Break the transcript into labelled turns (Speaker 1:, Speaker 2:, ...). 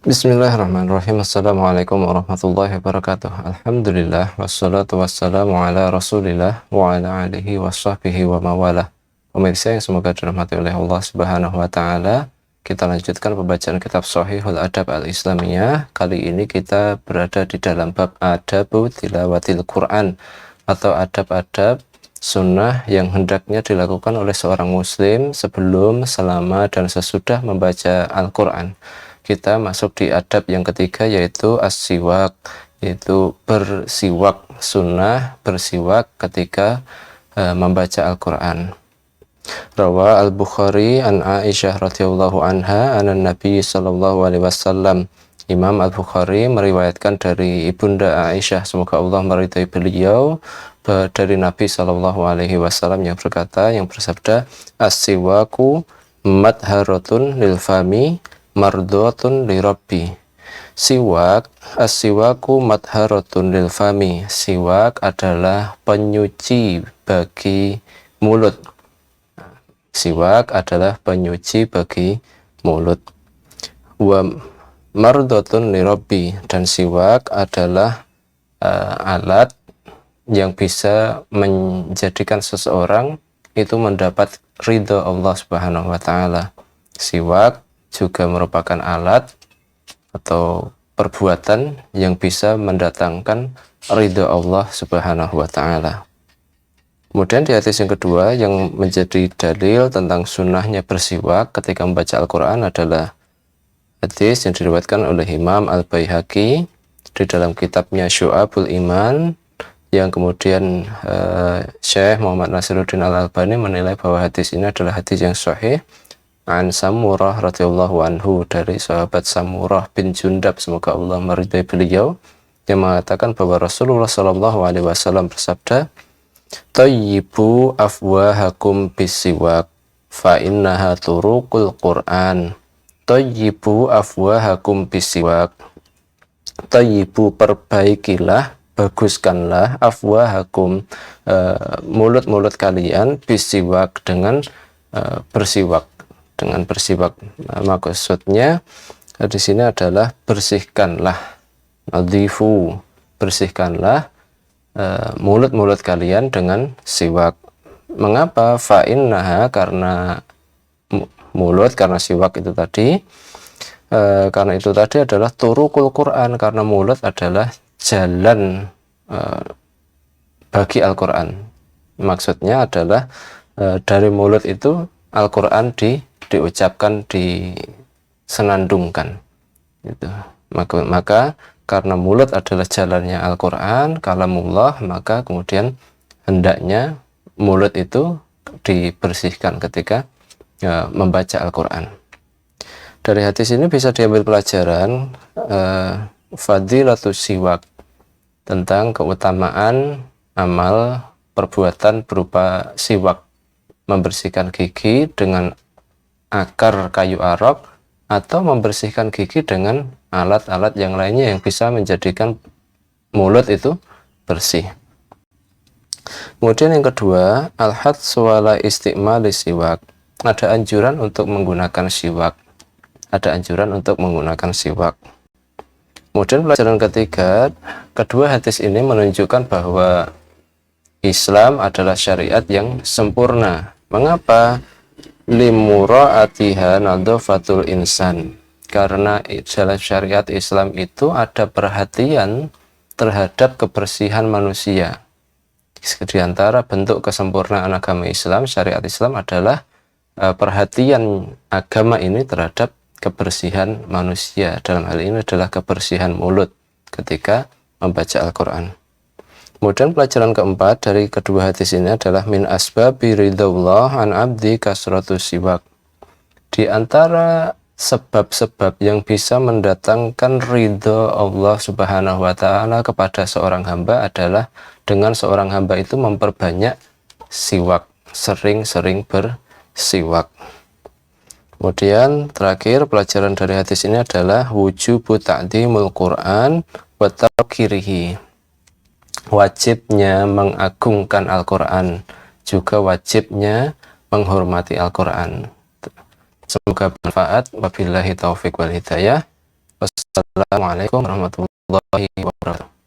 Speaker 1: Bismillahirrahmanirrahim. Assalamualaikum warahmatullahi wabarakatuh. Alhamdulillah wassalatu wassalamu ala Rasulillah wa ala alihi washabbihi wa mawalah. Pemirsa yang semoga dirahmati oleh Allah Subhanahu wa taala, kita lanjutkan pembacaan kitab Shahihul Adab Al-Islamiyah. Kali ini kita berada di dalam bab Adabu Tilawatil Quran atau adab-adab sunnah yang hendaknya dilakukan oleh seorang muslim sebelum, selama, dan sesudah membaca Al-Quran. Kita masuk di adab yang ketiga, yaitu as-siwak, yaitu bersiwak, sunnah bersiwak ketika membaca Al-Quran. Rawa Al-Bukhari an Aisyah radhiyallahu anha anan Nabi sallallahu alaihi wasallam. Imam Al-Bukhari meriwayatkan dari Ibunda Aisyah, semoga Allah meridai beliau, dari Nabi sallallahu alaihi wasallam yang berkata, yang bersabda, as-siwaku madharatun lil fami mardotun li rabbi. Siwak, as-siwaku madharatun lil fami. Siwak adalah penyuci bagi mulut. Siwak adalah penyuci bagi mulut. Wa mardotun li rabbi, dan siwak adalah alat yang bisa menjadikan seseorang itu mendapat ridha Allah Subhanahu wa taala. Siwak juga merupakan alat atau perbuatan yang bisa mendatangkan ridha Allah Subhanahu wa taala. Kemudian di hadis yang kedua yang menjadi dalil tentang sunnahnya bersiwak ketika membaca Al-Quran adalah hadis yang diriwayatkan oleh Imam Al-Baihaqi di dalam kitabnya Syu'abul Iman, yang kemudian Syekh Muhammad Nasiruddin Al-Albani menilai bahwa hadis ini adalah hadis yang sahih. An Samurah radhiyallahu anhu, dari sahabat Samurah bin Jundab, semoga Allah meridai beliau, yang mengatakan bahwa Rasulullah sallallahu alaihi wasallam bersabda, "Tayyibu afwahakum bisiwak fa innaha turuqul Qur'an." Tayyibu afwahakum bisiwak. Tayyibu, perbaikilah, baguskanlah, afwahakum, mulut-mulut kalian, bisiwak, dengan bersiwak, dengan bersiwak. Maksudnya di sini adalah bersihkanlah, nadhifu, bersihkanlah mulut-mulut kalian dengan siwak. Mengapa? Fa innaha, karena mulut, karena siwak itu tadi, karena itu tadi adalah turuqul Quran, karena mulut adalah jalan bagi Al-Quran. Maksudnya adalah dari mulut itu Al-Quran diucapkan, disenandungkan gitu. Maka karena mulut adalah jalannya Al-Quran, kalamullah, maka kemudian hendaknya mulut itu dibersihkan ketika membaca Al-Quran. Dari hadis ini bisa diambil pelajaran fadilatus siwak, tentang keutamaan amal perbuatan berupa siwak, membersihkan gigi dengan akar kayu arok, atau membersihkan gigi dengan alat-alat yang lainnya yang bisa menjadikan mulut itu bersih. Kemudian yang kedua, al-hadz wala istimali siwak. Ada anjuran untuk menggunakan siwak. Ada anjuran untuk menggunakan siwak. Kemudian pelajaran ketiga, kedua hadis ini menunjukkan bahwa Islam adalah syariat yang sempurna. Mengapa? Limura'atiha nadhafatul insan. Karena dalam syariat Islam itu ada perhatian terhadap kebersihan manusia. Di antara bentuk kesempurnaan agama Islam, syariat Islam adalah perhatian agama ini terhadap kebersihan manusia. Dalam hal ini adalah kebersihan mulut ketika membaca Al-Quran. Kemudian pelajaran keempat dari kedua hadis ini adalah min asbabi ridhaullah an abdi kasratus siwak. Di antara sebab-sebab yang bisa mendatangkan ridho Allah Subhanahu wa taala kepada seorang hamba adalah dengan seorang hamba itu memperbanyak siwak, sering-sering bersiwak. Kemudian terakhir pelajaran dari hadis ini adalah wujubu ta'dhimul Quran wa tawqirihi. Wajibnya mengagungkan Al-Quran, juga wajibnya menghormati Al-Quran. Semoga bermanfaat. Wabillahi taufiq wal hidayah. Assalamualaikum warahmatullahi wabarakatuh.